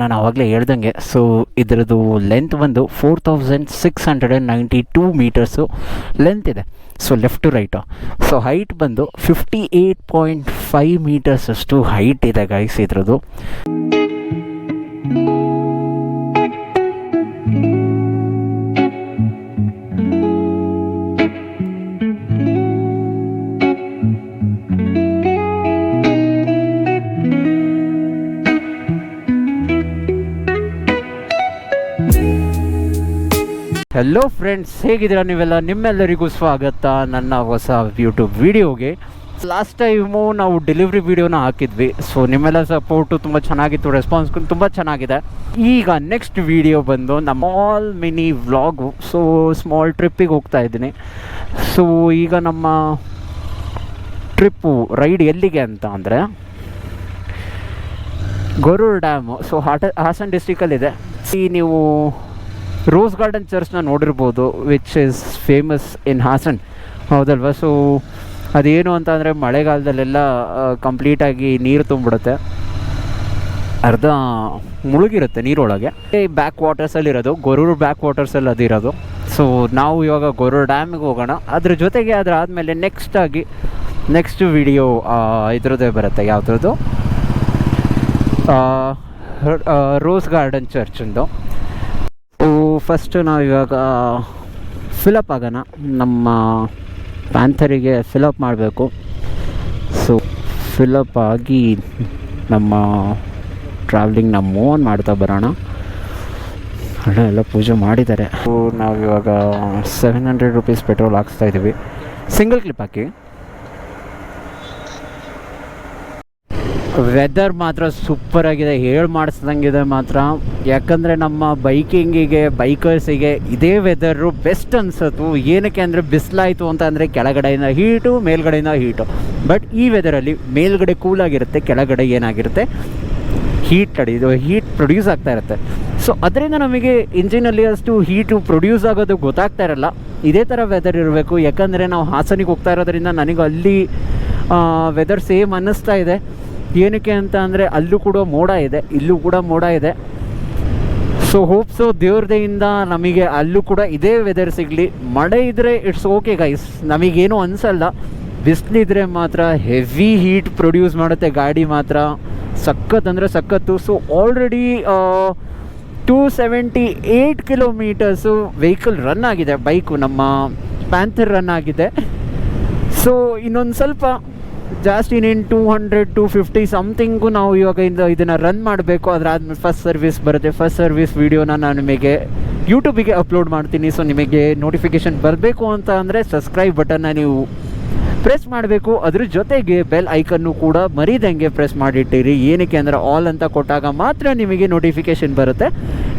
ನಾನು ಆವಾಗಲೇ ಹೇಳ್ದಂಗೆ. ಸೊ ಇದರದ್ದು ಲೆಂತ್ ಬಂದು 4692 ಮೀಟರ್ಸು ಲೆಂತ್ ಇದೆ. So left to right. So height ಬಂದು 58.5 ಮೀಟರ್ಸ್ ಅಷ್ಟು ಹೈಟ್ ಇದೆ ಗೈಸ್ ಇದ್ರದ್ದು. ಹೆಲೋ ಫ್ರೆಂಡ್ಸ್, ಹೇಗಿದ್ದೀರಾ ನೀವೆಲ್ಲ? ನಿಮ್ಮೆಲ್ಲರಿಗೂ ಸ್ವಾಗತ ನನ್ನ ಹೊಸ ಯೂಟ್ಯೂಬ್ ವಿಡಿಯೋಗೆ. ಲಾಸ್ಟ್ ಟೈಮು ನಾವು ಡೆಲಿವ್ರಿ ವಿಡಿಯೋನ ಹಾಕಿದ್ವಿ. ಸೊ ನಿಮ್ಮೆಲ್ಲ ಸಪೋರ್ಟು ತುಂಬ ಚೆನ್ನಾಗಿತ್ತು, ರೆಸ್ಪಾನ್ಸ್ ತುಂಬ ಚೆನ್ನಾಗಿದೆ. ಈಗ ನೆಕ್ಸ್ಟ್ ವಿಡಿಯೋ ಬಂದು ನಮ್ಮ small mini vlog. So small ಟ್ರಿಪ್ಪಿಗೆ ಹೋಗ್ತಾ ಇದ್ದೀನಿ. ಸೊ ಈಗ ನಮ್ಮ ಟ್ರಿಪ್ಪು ರೈಡ್ ಎಲ್ಲಿಗೆ ಅಂತ ಅಂದರೆ ಗೊರೂರು ಡ್ಯಾಮು. ಸೊ ಹಾಸನ್ ಡಿಸ್ಟಿಕಲ್ಲಿದೆ. ಈ ನೀವು ರೋಸ್ ಗಾರ್ಡನ್ ಚರ್ಚ್ನ ನೋಡಿರ್ಬೋದು, which is famous in Hassan, ಹೌದಲ್ವ? ಸೊ ಅದೇನು ಅಂತ ಅಂದರೆ ಮಳೆಗಾಲದಲ್ಲೆಲ್ಲ ಕಂಪ್ಲೀಟಾಗಿ ನೀರು ತುಂಬಿಡುತ್ತೆ, ಅರ್ಧ ಮುಳುಗಿರುತ್ತೆ ನೀರೊಳಗೆ. ಬ್ಯಾಕ್ ವಾಟರ್ಸಲ್ಲಿರೋದು ಗೊರೂರು ಬ್ಯಾಕ್ ವಾಟರ್ಸಲ್ಲಿ ಅದಿರೋದು. ಸೊ ನಾವು ಇವಾಗ ಗೊರೂರು ಡ್ಯಾಮಿಗೆ ಹೋಗೋಣ. ಅದ್ರ ಜೊತೆಗೆ ಅದರಾದಮೇಲೆ ನೆಕ್ಸ್ಟ್ ವಿಡಿಯೋ ಇದ್ರದ್ದೇ ಬರುತ್ತೆ. ಯಾವುದ್ರದ್ದು? ರೋಸ್ ಗಾರ್ಡನ್ ಚರ್ಚಿಂದು. ಫಸ್ಟು ನಾವು ಇವಾಗ ಫಿಲಪ್ ಆಗೋಣ. ನಮ್ಮ ಪ್ಯಾಂಥರಿಗೆ ಫಿಲಪ್ ಮಾಡಬೇಕು. ಸೊ ಫಿಲಪ್ ಆಗಿ ನಮ್ಮ ಟ್ರಾವೆಲಿಂಗ್ನ ಮೂವ್ ಆನ್ ಮಾಡ್ತಾ ಬರೋಣ. ಹಣ ಎಲ್ಲ ಪೂಜೆ ಮಾಡಿದ್ದಾರೆ. ಸೊ ನಾವಿವಾಗ 700 ರೂಪೀಸ್ ಪೆಟ್ರೋಲ್ ಹಾಕ್ಸ್ತಾಯಿದ್ದೀವಿ. ಸಿಂಗಲ್ ಕ್ಲಿಪ್ ಹಾಕಿ. ವೆದರ್ ಮಾತ್ರ ಸೂಪರಾಗಿದೆ, ಹೇಳಿ ಮಾಡಿಸ್ದಂಗಿದೆ ಮಾತ್ರ. ಯಾಕಂದರೆ ನಮ್ಮ ಬೈಕರ್ಸಿಗೆ ಇದೇ ವೆದರು ಬೆಸ್ಟ್ ಅನಿಸತ್ತು. ಏನಕ್ಕೆ ಅಂದರೆ ಬಿಸಿಲಾಯಿತು ಅಂತ ಅಂದರೆ ಕೆಳಗಡೆಯಿಂದ ಹೀಟು, ಮೇಲ್ಗಡೆಯಿಂದ ಹೀಟು. ಬಟ್ ಈ ವೆದರಲ್ಲಿ ಮೇಲ್ಗಡೆ ಕೂಲಾಗಿರುತ್ತೆ, ಕೆಳಗಡೆ ಏನಾಗಿರುತ್ತೆ ಹೀಟ್ ಪ್ರೊಡ್ಯೂಸ್ ಆಗ್ತಾ ಇರುತ್ತೆ. ಸೊ ಅದರಿಂದ ನಮಗೆ ಇಂಜಿನಲ್ಲಿ ಅಷ್ಟು ಹೀಟು ಪ್ರೊಡ್ಯೂಸ್ ಆಗೋದು ಗೊತ್ತಾಗ್ತಾ ಇರಲ್ಲ. ಇದೇ ಥರ ವೆದರ್ ಇರಬೇಕು. ಯಾಕಂದರೆ ನಾವು ಹಾಸನಿಗೆ ಹೋಗ್ತಾ ಇರೋದ್ರಿಂದ ನನಗೆ ಅಲ್ಲಿ ವೆದರ್ ಸೇಮ್ ಅನ್ನಿಸ್ತಾ ಇದೆ. ಏನಕ್ಕೆ ಅಂತ ಅಂದರೆ ಅಲ್ಲೂ ಕೂಡ ಮೋಡ ಇದೆ, ಇಲ್ಲೂ ಕೂಡ ಮೋಡ ಇದೆ. ಸೊ ಹೋಪ್ಸು ದೇವ್ರದೆಯಿಂದ ನಮಗೆ ಅಲ್ಲೂ ಕೂಡ ಇದೇ ವೆದರ್ ಸಿಗಲಿ. ಮಳೆ ಇದ್ದರೆ ಇಟ್ಸ್ ಓಕೆ ಗೈಸ್, ನಮಗೇನು ಅನಿಸಲ್ಲ. ಬಿಸಿಲಿದ್ರೆ ಮಾತ್ರ ಹೆವಿ ಹೀಟ್ ಪ್ರೊಡ್ಯೂಸ್ ಮಾಡುತ್ತೆ ಗಾಡಿ ಮಾತ್ರ, ಸಖತ್ ಅಂದರೆ ಸಖತ್ತು. So already 278 kilometres vehicle run ಆಗಿದೆ, ಬೈಕು ನಮ್ಮ ಪ್ಯಾಂಥರ್ ರನ್ ಆಗಿದೆ. ಸೊ ಇನ್ನೊಂದು ಸ್ವಲ್ಪ ಜಾಸ್ತಿ ಇನ್ನೇನು 200-250 ಸಮಥಿಂಗು ನಾವು ಇವಾಗ ಇದನ್ನು ರನ್ ಮಾಡಬೇಕು. ಅದರಾದ್ಮೇಲೆ ಫಸ್ಟ್ ಸರ್ವಿಸ್ ಬರುತ್ತೆ. ಫಸ್ಟ್ ಸರ್ವಿಸ್ ವೀಡಿಯೋನ ನಾನು ನಿಮಗೆ ಯೂಟ್ಯೂಬಿಗೆ ಅಪ್ಲೋಡ್ ಮಾಡ್ತೀನಿ. ಸೊ ನಿಮಗೆ ನೋಟಿಫಿಕೇಷನ್ ಬರಬೇಕು ಅಂತ ಅಂದರೆ ಸಬ್ಸ್ಕ್ರೈಬ್ ಬಟನ್ನ ನೀವು ಪ್ರೆಸ್ ಮಾಡಬೇಕು. ಅದ್ರ ಜೊತೆಗೆ ಬೆಲ್ ಐಕನ್ನು ಕೂಡ ಮರಿದಂಗೆ ಪ್ರೆಸ್ ಮಾಡಿಟ್ಟಿರಿ. ಏನಕ್ಕೆ ಅಂದರೆ ಆಲ್ ಅಂತ ಕೊಟ್ಟಾಗ ಮಾತ್ರ ನಿಮಗೆ ನೋಟಿಫಿಕೇಷನ್ ಬರುತ್ತೆ,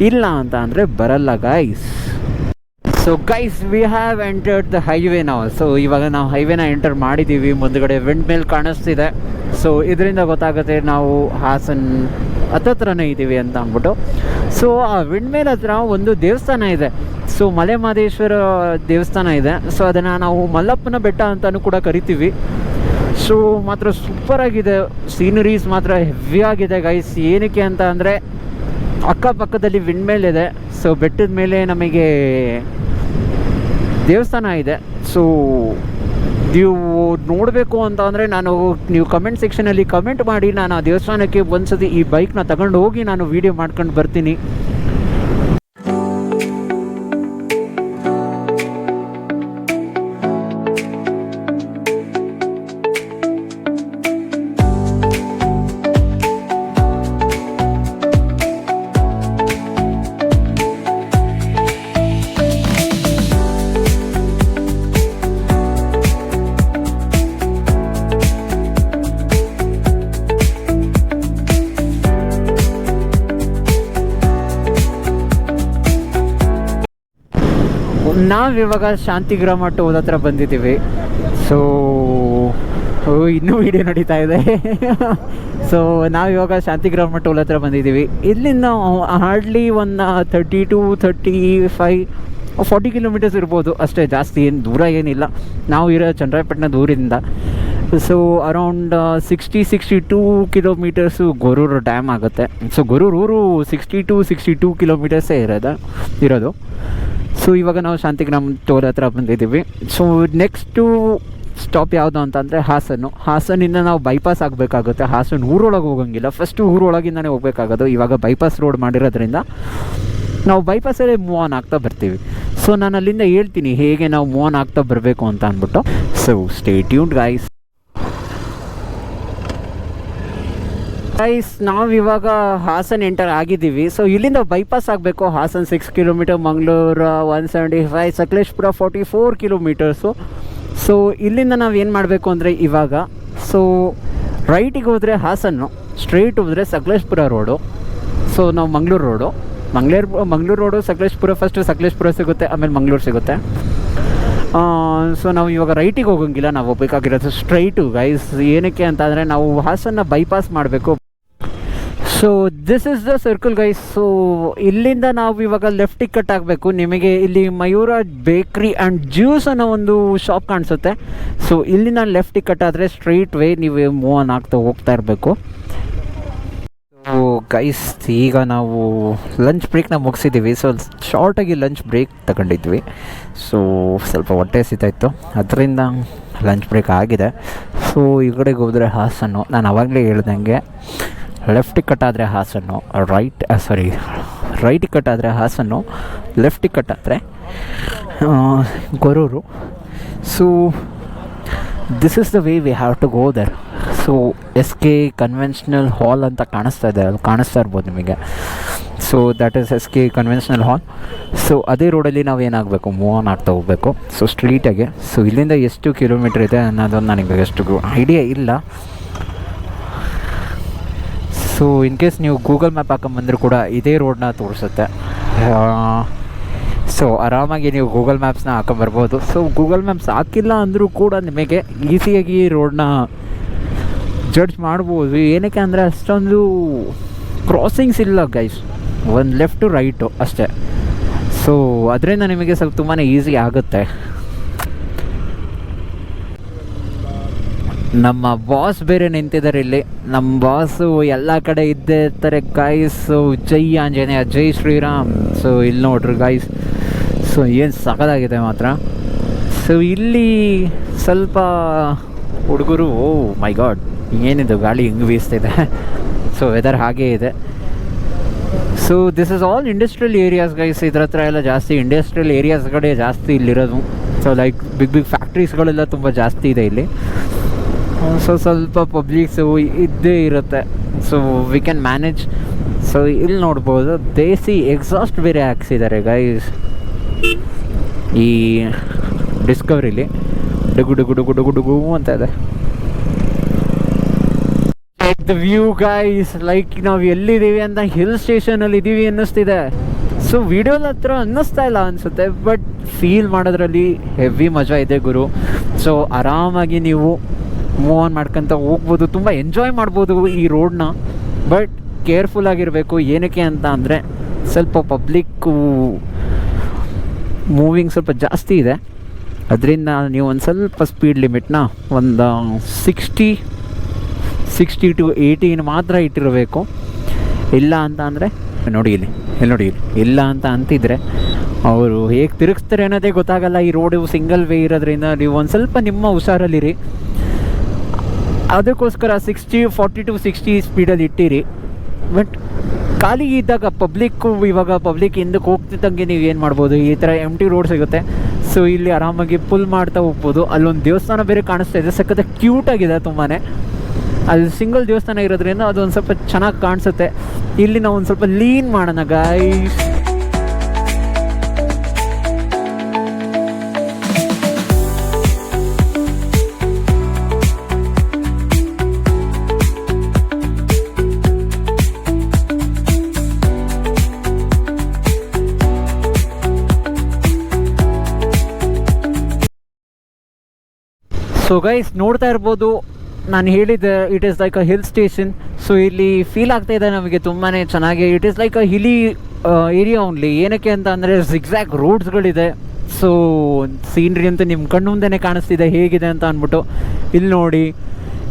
ಇಲ್ಲ ಅಂತ ಅಂದರೆ ಬರಲ್ಲ guys. So guys, we have entered the highway ನಾವು. ಸೊ ಇವಾಗ ನಾವು ಹೈವೇನ ಎಂಟರ್ ಮಾಡಿದ್ದೀವಿ. ಮುಂದುಗಡೆ ವಿಂಡ್ ಮಿಲ್ ಕಾಣಿಸ್ತಿದೆ. ಸೊ ಇದರಿಂದ ಗೊತ್ತಾಗುತ್ತೆ ನಾವು ಹಾಸನ್ ಹತ್ರನೇ ಇದ್ದೀವಿ ಅಂತ ಅಂದ್ಬಿಟ್ಟು. ಸೊ ಆ ವಿಂಡ್ ಮಿಲ್ ಹತ್ರ ಒಂದು ದೇವಸ್ಥಾನ ಇದೆ. ಸೊ ಮಲೆ ಮಹದೇಶ್ವರ ದೇವಸ್ಥಾನ ಇದೆ. ಸೊ ಅದನ್ನು ನಾವು ಮಲ್ಲಪ್ಪನ ಬೆಟ್ಟ ಅಂತಲೂ ಕೂಡ ಕರಿತೀವಿ. ಸೊ ಮಾತ್ರ ಸೂಪರಾಗಿದೆ, ಸೀನರೀಸ್ ಮಾತ್ರ ಹೆವಿ ಆಗಿದೆ ಗೈಸ್. ಏನಕ್ಕೆ ಅಂತ ಅಂದರೆ ಅಕ್ಕಪಕ್ಕದಲ್ಲಿ ವಿಂಡ್ ಮಿಲ್ ಇದೆ. ಸೊ ಬೆಟ್ಟದ ಮೇಲೆ ನಮಗೆ ದೇವಸ್ಥಾನ ಇದೆ. ಸೊ ನೀವು ನೋಡಬೇಕು ಅಂತ ಅಂದರೆ ನೀವು ಕಮೆಂಟ್ ಸೆಕ್ಷನಲ್ಲಿ ಕಮೆಂಟ್ ಮಾಡಿ. ನಾನು ಆ ದೇವಸ್ಥಾನಕ್ಕೆ ಒಂದ್ಸತಿ ಈ ಬೈಕ್ನ ತಗೊಂಡು ಹೋಗಿ ನಾನು ವೀಡಿಯೋ ಮಾಡ್ಕೊಂಡು ಬರ್ತೀನಿ. ನಾವಿವಾಗ ಶಾಂತಿಗ್ರಾಮ ಟೋಲ್ ಹತ್ರ ಬಂದಿದ್ದೀವಿ. ಸೊ ಇನ್ನೂ ವಿಡಿಯೋ ನಡೀತಾ ಇದೆ. ಸೊ ನಾವಿವಾಗ ಶಾಂತಿಗ್ರಾಮ ಟೋಲ್ ಹತ್ರ ಬಂದಿದ್ದೀವಿ. ಇಲ್ಲಿಂದ ಹಾರ್ಡ್ಲಿ ಒಂದು 30 to 35 40 ಕಿಲೋಮೀಟರ್ಸ್ ಇರ್ಬೋದು ಅಷ್ಟೇ, ಜಾಸ್ತಿ ಏನು ದೂರ ಏನಿಲ್ಲ. ನಾವು ಇರೋ ಚನ್ನರಾಯಪಟ್ಟಣ ದೂರದಿಂದ. So around 62 kilometres Goruru dam ಆಗುತ್ತೆ. ಸೊ ಗೊರೂರು 62 ಕಿಲೋಮೀಟರ್ಸೇ ಇರೋದು. ಸೊ ಇವಾಗ ನಾವು ಶಾಂತಿಗ್ರಾಮ್ ಟೋಲ್ ಹತ್ರ ಬಂದಿದ್ದೀವಿ. ಸೊ ನೆಕ್ಸ್ಟು ಸ್ಟಾಪ್ ಯಾವುದು ಅಂತಂದರೆ ಹಾಸನಿಂದ ನಾವು ಬೈಪಾಸ್ ಆಗಬೇಕಾಗುತ್ತೆ. ಹಾಸನ ಊರೊಳಗೆ ಹೋಗೋಂಗಿಲ್ಲ, ಫಸ್ಟು ಊರೊಳಗಿಂದನೇ ಹೋಗ್ಬೇಕಾಗೋದು. ಇವಾಗ ಬೈಪಾಸ್ ರೋಡ್ ಮಾಡಿರೋದ್ರಿಂದ ನಾವು ಬೈಪಾಸಲ್ಲೇ ಮೂವ್ ಆನ್ ಆಗ್ತಾ ಬರ್ತೀವಿ. ಸೊ ನಾನು ಅಲ್ಲಿಂದ ಹೇಳ್ತೀನಿ ಹೇಗೆ ನಾವು ಮೂವ್ ಆನ್ ಆಗ್ತಾ ಬರಬೇಕು ಅಂತ ಅಂದ್ಬಿಟ್ಟು. So stay tuned guys. ನಾವಿವಾಗ ಹಾಸನ್ ಎಂಟರ್ ಆಗಿದ್ದೀವಿ. ಸೊ ಇಲ್ಲಿಂದ ಬೈಪಾಸ್ ಆಗಬೇಕು. Hassan 6 kilometre, Mangaluru 175, Sakleshpur 44 kilometres. So ಇಲ್ಲಿಂದ ನಾವು ಏನು ಮಾಡಬೇಕು ಅಂದರೆ ಇವಾಗ ರೈಟಿಗೆ ಹೋದರೆ ಹಾಸನ್ನು, ಸ್ಟ್ರೈಟ್ ಹೋದರೆ ಸಕಲೇಶ್ಪುರ ರೋಡು. ಸೊ ನಾವು ಮಂಗಳೂರು ರೋಡು ಸಕಲೇಶ್ಪುರ, ಫಸ್ಟು ಸಕಲೇಶ್ಪುರ ಸಿಗುತ್ತೆ, ಆಮೇಲೆ ಮಂಗಳೂರು ಸಿಗುತ್ತೆ. ಸೊ ನಾವು ಇವಾಗ ರೈಟಿಗೆ ಹೋಗೋಂಗಿಲ್ಲ, ನಾವು ಹೋಗ್ಬೇಕಾಗಿರೋದು ಸ್ಟ್ರೈಟು ಗೈಸ್. ಏನಕ್ಕೆ ಅಂತ ಅಂದರೆ ನಾವು ಹಾಸನ್ನ ಬೈಪಾಸ್ ಮಾಡಬೇಕು. So this is the circle guys. So ಇಲ್ಲಿಂದ ನಾವು ಇವಾಗ ಲೆಫ್ಟಿಗೆ ಕಟ್ ಆಗಬೇಕು. ನಿಮಗೆ ಇಲ್ಲಿ ಮಯೂರ ಬೇಕ್ರಿ ಆ್ಯಂಡ್ ಜ್ಯೂಸ್ ಅನ್ನೋ ಒಂದು ಶಾಪ್ ಕಾಣಿಸುತ್ತೆ. ಸೊ ಇಲ್ಲಿಂದ ಲೆಫ್ಟಿಗೆ ಕಟ್ ಆದರೆ ಸ್ಟ್ರೈಟ್ ವೇ ನೀವು ಮೂವ್ ಆನ್ ಆಗ್ತಾ ಹೋಗ್ತಾ ಇರಬೇಕು. ಸೊ ಗೈಸ್ ಈಗ ನಾವು ಲಂಚ್ ಬ್ರೇಕ್ನ ಮುಗಿಸಿದ್ದೀವಿ. ಸೊ ಶಾರ್ಟಾಗಿ ಲಂಚ್ ಬ್ರೇಕ್ ತಗೊಂಡಿದ್ವಿ. ಸೊ ಸ್ವಲ್ಪ ಹೊಟ್ಟೆ ಹಸಿತಾಯಿತ್ತು, ಅದರಿಂದ ಲಂಚ್ ಬ್ರೇಕ್ ಆಗಿದೆ. ಸೊ ಈ ಕಡೆಗೆ ಹೋದರೆ ಹಾಸನ್ನು, ನಾನು ಆವಾಗಲೇ ಹೇಳ್ದಂಗೆ ಲೆಫ್ಟಿಗೆ ಕಟ್ಟಾದರೆ ಹಾಸನ್ನು, ರೈಟಿಗೆ ಕಟ್ಟಾದರೆ ಹಾಸನ್ನು, ಲೆಫ್ಟಿಗೆ ಕಟ್ಟಾದರೆ Gorur. So this is the way we have to go there. So SK conventional hall ಅಂತ ಕಾಣಿಸ್ತಾ ಇರ್ಬೋದು ನಿಮಗೆ. So that is SK conventional hall. So ಅದೇ ರೋಡಲ್ಲಿ ನಾವು ಏನಾಗಬೇಕು, ಮೂವ್ ಆನ್ ಆಗ್ತಾ ಹೋಗಬೇಕು. ಸೊ ಸ್ಟ್ರೀಟಾಗೆ. ಸೊ ಇಲ್ಲಿಂದ ಎಷ್ಟು ಕಿಲೋಮೀಟ್ರ್ ಇದೆ ಅನ್ನೋದೊಂದು ನನಗೆ ಅಷ್ಟು ಐಡಿಯಾ ಇಲ್ಲ. ಸೊ ಇನ್ ಕೇಸ್ ನೀವು ಗೂಗಲ್ ಮ್ಯಾಪ್ ಹಾಕೊಂಬಂದರೂ ಕೂಡ ಇದೇ ರೋಡನ್ನ ತೋರಿಸುತ್ತೆ. ಸೊ ಆರಾಮಾಗಿ ನೀವು ಗೂಗಲ್ ಮ್ಯಾಪ್ಸ್ನ ಹಾಕೊಂಬರ್ಬೋದು. ಸೊ ಗೂಗಲ್ ಮ್ಯಾಪ್ಸ್ ಹಾಕಿಲ್ಲ ಅಂದರೂ ಕೂಡ ನಿಮಗೆ ಈಸಿಯಾಗಿ ಈ ರೋಡನ್ನ ಜಡ್ಜ್ ಮಾಡ್ಬೋದು. ಏನಕ್ಕೆ ಅಂದರೆ ಅಷ್ಟೊಂದು ಕ್ರಾಸಿಂಗ್ಸ್ ಇಲ್ಲ ಗೈಸ್, ಒಂದು ಲೆಫ್ಟು ರೈಟು ಅಷ್ಟೇ. ಸೊ ಅದರಿಂದ ನಿಮಗೆ ಸ್ವಲ್ಪ ತುಂಬಾ ಈಸಿ ಆಗುತ್ತೆ. ನಮ್ಮ ಬಾಸ್ ಬೇರೆ ನಿಂತಿದ್ದಾರೆ ಇಲ್ಲಿ. ನಮ್ಮ ಬಾಸು ಎಲ್ಲ ಕಡೆ ಇದ್ದೇ ಇರ್ತಾರೆ ಗೈಸ್. ಜೈ ಆಂಜನೇಯ, ಜೈ ಶ್ರೀರಾಮ್. ಸೊ ಇಲ್ಲಿ ನೋಡ್ರಿ ಗೈಸ್, ಸೊ ಏನು ಸಖತ್ತಾಗಿದೆ ಮಾತ್ರ. ಸೊ ಇಲ್ಲಿ ಸ್ವಲ್ಪ ಹುಡುಗರು, ಓ ಮೈ ಗಾಡ್ ಏನಿದು ಗಾಳಿ ಹೆಂಗೆ ಬೀಸ್ತಿದೆ. ಸೊ ವೆದರ್ ಹಾಗೇ ಇದೆ. So this is all industrial areas guys. ಇದ್ರ ಹತ್ರ ಎಲ್ಲ ಜಾಸ್ತಿ ಇಂಡಸ್ಟ್ರಿಯಲ್ ಏರಿಯಾಸ್ಗಳೇ ಜಾಸ್ತಿ ಇಲ್ಲಿರೋದು. ಸೊ ಲೈಕ್ ಬಿಗ್ ಫ್ಯಾಕ್ಟ್ರೀಸ್ಗಳೆಲ್ಲ ತುಂಬ ಜಾಸ್ತಿ ಇದೆ ಇಲ್ಲಿ. ಸೊ ಸ್ವಲ್ಪ ಪಬ್ಲಿಕ್ಸು ಇದ್ದೇ ಇರುತ್ತೆ. So we can manage. So ಇಲ್ಲಿ ನೋಡ್ಬೋದು ದೇಸಿ ಎಕ್ಸಾಸ್ಟ್ ಬೇರೆ ಹಾಕ್ಸಿದ್ದಾರೆ ಗೈಸ್ ಈ ಡಿಸ್ಕವರಿಲಿ. ಡುಗು ಡುಗು ಡುಗು ಡುಗು ಡುಗು ಅಂತ ಇದೆ. ದ ವ್ಯೂ ಗೈಸ್, ಲೈಕ್ ನಾವು ಎಲ್ಲಿದ್ದೀವಿ ಅಂತ ಹಿಲ್ ಸ್ಟೇಷನಲ್ಲಿ ಇದ್ದೀವಿ ಅನ್ನಿಸ್ತಿದೆ. ಸೊ ವಿಡಿಯೋದ ಹತ್ರ ಅನ್ನಿಸ್ತಾ ಇಲ್ಲ ಅನಿಸುತ್ತೆ, ಬಟ್ ಫೀಲ್ ಮಾಡೋದ್ರಲ್ಲಿ ಹೆವಿ ಮಜಾ ಇದೆ ಗುರು. ಸೊ ಆರಾಮಾಗಿ ನೀವು ಮೂವ್ ಆನ್ ಮಾಡ್ಕೊತ ಹೋಗ್ಬೋದು, ತುಂಬ ಎಂಜಾಯ್ ಮಾಡ್ಬೋದು ಈ ರೋಡನ್ನ. ಬಟ್ ಕೇರ್ಫುಲ್ ಆಗಿರಬೇಕು. ಏನಕ್ಕೆ ಅಂತ ಅಂದರೆ ಸ್ವಲ್ಪ ಪಬ್ಲಿಕ್ಕು ಮೂವಿಂಗ್ ಸ್ವಲ್ಪ ಜಾಸ್ತಿ ಇದೆ. ಅದರಿಂದ ನೀವು ಒಂದು ಸ್ವಲ್ಪ ಸ್ಪೀಡ್ ಲಿಮಿಟ್ನ ಒಂದು 60 to 80 ಮಾತ್ರ ಇಟ್ಟಿರಬೇಕು. ಇಲ್ಲ ಅಂತ ಅಂದರೆ ನೋಡಿ ಇಲ್ಲಿ ಇಲ್ಲ ಅಂತ ಅಂತಿದ್ರೆ ಅವರು ಹೇಗೆ ತಿರುಗಿಸ್ತಾರೆ ಅನ್ನೋದೇ ಗೊತ್ತಾಗಲ್ಲ. ಈ ರೋಡು ಸಿಂಗಲ್ ವೇ ಇರೋದ್ರಿಂದ ನೀವು ಒಂದು ಸ್ವಲ್ಪ ನಿಮ್ಮ ಹುಷಾರಲ್ಲಿರಿ. ಅದಕ್ಕೋಸ್ಕರ 40 to 60 ಸ್ಪೀಡಲ್ಲಿ ಇಟ್ಟಿರಿ. ಬಟ್ ಖಾಲಿ ಇದ್ದಾಗ ಇವಾಗ ಪಬ್ಲಿಕ್ ಹಿಂದಕ್ಕೆ ಹೋಗ್ತಿದ್ದಂಗೆ ನೀವು ಏನು ಮಾಡ್ಬೋದು, ಈ ಥರ ಎಂಟಿ ರೋಡ್ ಸಿಗುತ್ತೆ. ಸೊ ಇಲ್ಲಿ ಆರಾಮಾಗಿ ಪುಲ್ ಮಾಡ್ತಾ ಹೋಗ್ಬೋದು. ಅಲ್ಲೊಂದು ದೇವಸ್ಥಾನ ಬೇರೆ ಕಾಣಿಸ್ತಾ ಇದೆ, ಸಖತ್ ಕ್ಯೂಟಾಗಿದೆ ತುಂಬಾ. ಅಲ್ಲಿ ಸಿಂಗಲ್ ದೇವಸ್ಥಾನ ಇರೋದ್ರಿಂದ ಅದೊಂದು ಸ್ವಲ್ಪ ಚೆನ್ನಾಗಿ ಕಾಣಿಸುತ್ತೆ. ಇಲ್ಲಿ ನಾವು ಒಂದು ಸ್ವಲ್ಪ ಲೀನ್ ಮಾಡೋಣ ಗೈಸ್. ಸೊ ಗೈಸ್ ನೋಡ್ತಾ ಇರ್ಬೋದು, ನಾನು ಹೇಳಿದ್ದೆ it is like a hill station. So ಇಲ್ಲಿ ಫೀಲ್ ಆಗ್ತಾ ಇದೆ ನಮಗೆ ತುಂಬಾ ಚೆನ್ನಾಗಿ. It is like a ಹಿಲಿ area only. ಏನಕ್ಕೆ ಅಂತ ಅಂದರೆ ಜಿಗ್ಜ್ಯಾಗ್ ರೋಡ್ಸ್ಗಳಿದೆ. ಸೊ ಸೀನ್ರಿ ಅಂತ ನಿಮ್ಮ ಕಣ್ಣು ಮುಂದೆನೇ ಕಾಣಿಸ್ತಿದೆ ಹೇಗಿದೆ ಅಂತ ಅಂದ್ಬಿಟ್ಟು. ಇಲ್ಲಿ ನೋಡಿ,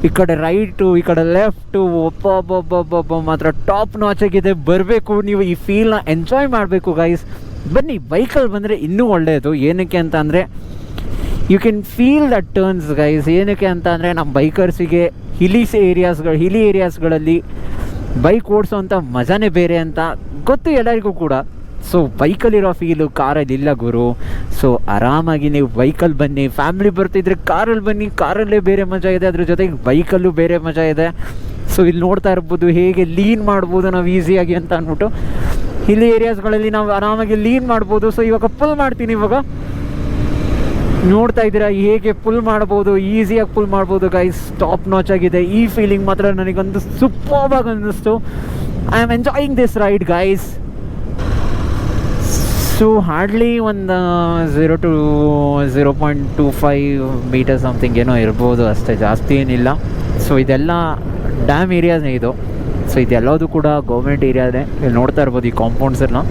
ಈ ಕಡೆ ರೈಟು, ಈ ಕಡೆ ಲೆಫ್ಟು, ಒಬ್ಬೊಬ್ಬೊಬ್ಬೊಬ್ಬ ಮಾತ್ರ ಟಾಪ್ ನಾಚಾಗಿದೆ. ಬರಬೇಕು, ನೀವು ಈ ಫೀಲ್ನ ಎಂಜಾಯ್ ಮಾಡಬೇಕು ಗೈಸ್. ಬನ್ನಿ, ಬೈಕಲ್ಲಿ ಬಂದರೆ ಇನ್ನೂ ಒಳ್ಳೆಯದು. ಏನಕ್ಕೆ ಅಂತ ಅಂದರೆ you can feel that turns guys. ಏನಕ್ಕೆ ಅಂತ ಅಂದರೆ ನಮ್ಮ ಬೈಕರ್ಸಿಗೆ ಹಿಲಿ ಏರಿಯಾಸ್ಗಳಲ್ಲಿ ಬೈಕ್ ಓಡಿಸೋವಂಥ ಮಜಾನೇ ಬೇರೆ ಅಂತ ಗೊತ್ತು ಎಲ್ಲರಿಗೂ ಕೂಡ. ಸೊ ಬೈಕಲ್ಲಿರೋ ಫೀಲು ಕಾರಲ್ಲಿ ಇಲ್ಲ ಗುರು. ಸೊ ಆರಾಮಾಗಿ ನೀವು ಬೈಕಲ್ಲಿ ಬನ್ನಿ. ಫ್ಯಾಮ್ಲಿ ಬರ್ತಿದ್ರೆ ಕಾರಲ್ಲಿ ಬನ್ನಿ, ಕಾರಲ್ಲೇ ಬೇರೆ ಮಜಾ ಇದೆ, ಅದ್ರ ಜೊತೆಗೆ ಬೈಕಲ್ಲೂ ಬೇರೆ ಮಜಾ ಇದೆ. ಸೊ ಇಲ್ಲಿ ನೋಡ್ತಾ ಇರ್ಬೋದು ಹೇಗೆ ಲೀನ್ ಮಾಡ್ಬೋದು ನಾವು ಈಸಿಯಾಗಿ ಅಂತ ಅಂದ್ಬಿಟ್ಟು. ಹಿಲಿ ಏರಿಯಾಸ್ಗಳಲ್ಲಿ ನಾವು ಆರಾಮಾಗಿ ಲೀನ್ ಮಾಡ್ಬೋದು. ಸೊ ಇವಾಗ ಫುಲ್ ಮಾಡ್ತೀನಿ. ಇವಾಗ ನೋಡ್ತಾ ಇದ್ದೀರಾ ಹೇಗೆ ಫುಲ್ ಮಾಡ್ಬೋದು, ಈಸಿಯಾಗಿ ಫುಲ್ ಮಾಡ್ಬೋದು ಗೈಸ್. ಟಾಪ್ ನಾಚ್ ಆಗಿದೆ. ಈ ಫೀಲಿಂಗ್ ಮಾತ್ರ ನನಗೊಂದು ಸೂಪರ್ಬಾಗಿ ಅನ್ನಿಸ್ತು. I am enjoying this ride guys. So hardly ಒಂದು 0 to 0.25 ಮೀಟರ್ ಸಮಥಿಂಗ್ ಏನೋ ಇರ್ಬೋದು ಅಷ್ಟೇ, ಜಾಸ್ತಿ ಏನಿಲ್ಲ. ಸೊ ಇದೆಲ್ಲ ಡ್ಯಾಮ್ ಏರಿಯಾನೇ ಇದು. ಸೊ ಇದೆಲ್ಲದು ಕೂಡ ಗೌರ್ಮೆಂಟ್ ಏರಿಯಾನೇ. ಇಲ್ಲಿ ನೋಡ್ತಾ ಇರ್ಬೋದು ಈ ಕಾಂಪೌಂಡ್ಸನ್ನು.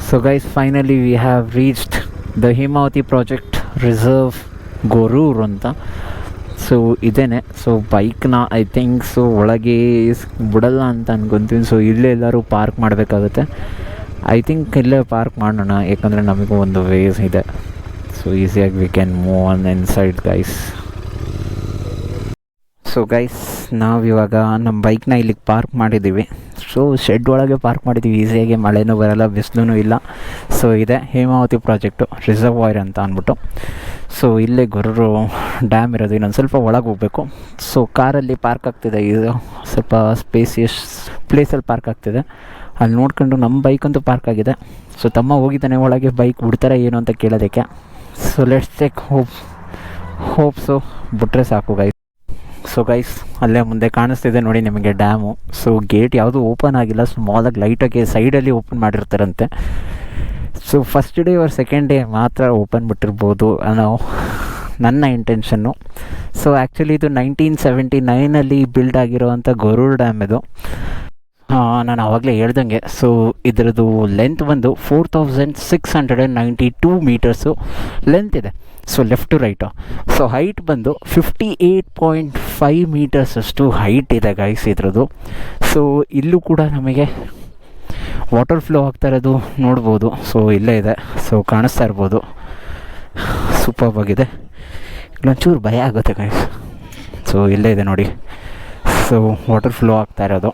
So guys, finally we have reached the Hemavathi project reserve Gorur ಅಂತ. ಸೊ ಇದೇನೆ. ಸೊ ಬೈಕ್ನ ಐ ಥಿಂಕ್ ಸೊ ಒಳಗೆ ಬಿಡಲ್ಲ ಅಂತ ಅನ್ಕೊತೀನಿ. ಸೊ ಇಲ್ಲೇ ಎಲ್ಲರೂ ಪಾರ್ಕ್ ಮಾಡಬೇಕಾಗುತ್ತೆ. ಐ ಥಿಂಕ್ ಇಲ್ಲೇ ಪಾರ್ಕ್ ಮಾಡೋಣ, ಯಾಕಂದರೆ ನಮಗೂ ಒಂದು ವೇಸ್ ಇದೆ. ಸೊ ಈಸಿಯಾಗಿ we can move on inside guys. So guys, ನಾವು ಇವಾಗ ನಮ್ಮ ಬೈಕ್ನ ಇಲ್ಲಿಗೆ ಪಾರ್ಕ್ ಮಾಡಿದ್ದೀವಿ. ಸೊ ಶೆಡ್ ಒಳಗೆ ಪಾರ್ಕ್ ಮಾಡಿದ್ದೀವಿ. ಈಸಿಯಾಗಿ ಮಳೆನೂ ಬರೋಲ್ಲ, ಬಿಸಿಲೂ ಇಲ್ಲ. ಸೊ ಇದೆ ಹೇಮಾವತಿ ಪ್ರಾಜೆಕ್ಟು ರಿಸರ್ವಾಯರ್ ಅಂತ ಅಂದ್ಬಿಟ್ಟು. ಸೊ ಇಲ್ಲೇ ಗೊರೂರು ಡ್ಯಾಮ್ ಇರೋದು. ಇನ್ನೊಂದು ಸ್ವಲ್ಪ ಒಳಗೆ ಹೋಗಬೇಕು. ಸೊ ಕಾರಲ್ಲಿ ಪಾರ್ಕ್ ಆಗ್ತಿದೆ, ಇದು ಸ್ವಲ್ಪ ಸ್ಪೇಸಿಯಸ್ ಪ್ಲೇಸಲ್ಲಿ ಪಾರ್ಕ್ ಆಗ್ತಿದೆ. ಅಲ್ಲಿ ನೋಡ್ಕೊಂಡು ನಮ್ಮ ಬೈಕಂತೂ ಪಾರ್ಕ್ ಆಗಿದೆ. ಸೊ ತಮ್ಮ ಹೋಗಿದ್ದಾನೆ ಒಳಗೆ ಬೈಕ್ ಬಿಡ್ತಾರೆ ಏನು ಅಂತ ಕೇಳೋದಕ್ಕೆ. So let's take hope so ಬಿಟ್ರೆ ಸಾಕು ಗೈಸ್. ಸೊ ಗೈಸ್, ಅಲ್ಲೇ ಮುಂದೆ ಕಾಣಿಸ್ತಿದೆ ನೋಡಿ ನಿಮಗೆ ಡ್ಯಾಮು. ಸೊ ಗೇಟ್ ಯಾವುದೂ ಓಪನ್ ಆಗಿಲ್ಲ, ಸ್ಮಾಲಾಗಿ ಲೈಟಾಗಿ ಸೈಡಲ್ಲಿ ಓಪನ್ ಮಾಡಿರ್ತಾರಂತೆ. So first day or second day ಮಾತ್ರ ಓಪನ್ ಬಿಟ್ಟಿರ್ಬೋದು ಅನ್ನೋ ನನ್ನ ಇಂಟೆನ್ಷನ್ನು. ಸೊ ಆ್ಯಕ್ಚುಲಿ ಇದು 1979 ಬಿಲ್ಡ್ ಆಗಿರೋವಂಥ ಗೊರೂರು ಡ್ಯಾಮ್ ಇದು. ನಾನು ಆವಾಗಲೇ ಹೇಳ್ದಂಗೆ. ಸೊ ಇದರದ್ದು ಲೆಂತ್ ಬಂದು 4692 ಮೀಟರ್ಸು ಲೆಂತ್ ಇದೆ. So left to right. So height ಬಂದು 58.5 ಮೀಟರ್ಸ್ ಅಷ್ಟು ಹೈಟ್ ಇದೆ ಗೈಸ್ ಇದ್ರದ್ದು. ಸೊ ಇಲ್ಲೂ ಕೂಡ ನಮಗೆ ವಾಟರ್ ಫ್ಲೋ ಆಗ್ತಾ ಇರೋದು ನೋಡ್ಬೋದು. ಸೊ ಇಲ್ಲೇ ಇದೆ. ಸೊ ಕಾಣಿಸ್ತಾ ಇರ್ಬೋದು, ಸೂಪರ್ಬಾಗಿದೆ. ಇಲ್ಲೊಂಚೂರು ಭಯ ಆಗುತ್ತೆ ಗೈಸ್. ಸೊ ಇಲ್ಲೇ ಇದೆ ನೋಡಿ. ಸೊ ವಾಟರ್ ಫ್ಲೋ ಆಗ್ತಾ ಇರೋದು.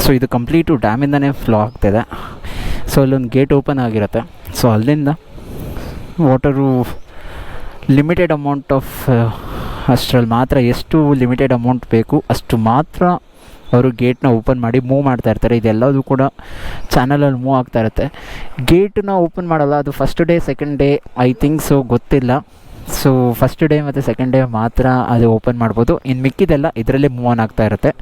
ಸೊ ಇದು ಕಂಪ್ಲೀಟು ಡ್ಯಾಮಿಂದನೇ ಫ್ಲೋ ಆಗ್ತಾಯಿದೆ. ಸೊ ಅಲ್ಲೊಂದು ಗೇಟ್ ಓಪನ್ ಆಗಿರುತ್ತೆ. ಸೊ ಅಲ್ಲಿಂದ ವಾಟರು ಲಿಮಿಟೆಡ್ ಅಮೌಂಟ್ ಆಫ್ ಅಷ್ಟರಲ್ಲಿ ಮಾತ್ರ, ಎಷ್ಟು ಲಿಮಿಟೆಡ್ ಅಮೌಂಟ್ ಬೇಕು ಅಷ್ಟು ಮಾತ್ರ ಅವರು ಗೇಟ್ನ ಓಪನ್ ಮಾಡಿ ಮೂವ್ ಮಾಡ್ತಾ ಇರ್ತಾರೆ. ಇದೆಲ್ಲದೂ ಕೂಡ ಚಾನಲಲ್ಲಿ ಮೂವ್ ಆಗ್ತಾ ಇರುತ್ತೆ. ಗೇಟನ್ನ ಓಪನ್ ಮಾಡಲ್ಲ, ಅದು first day second day I think so ಗೊತ್ತಿಲ್ಲ. ಸೊ ಫಸ್ಟ್ ಡೇ ಮತ್ತು ಸೆಕೆಂಡ್ ಡೇ ಮಾತ್ರ ಅದು ಓಪನ್ ಮಾಡ್ಬೋದು. ಇನ್ನು ಮಿಕ್ಕಿದೆಲ್ಲ ಇದರಲ್ಲೇ ಮೂವ್ ಆನ್ ಆಗ್ತಾ ಇರುತ್ತೆ.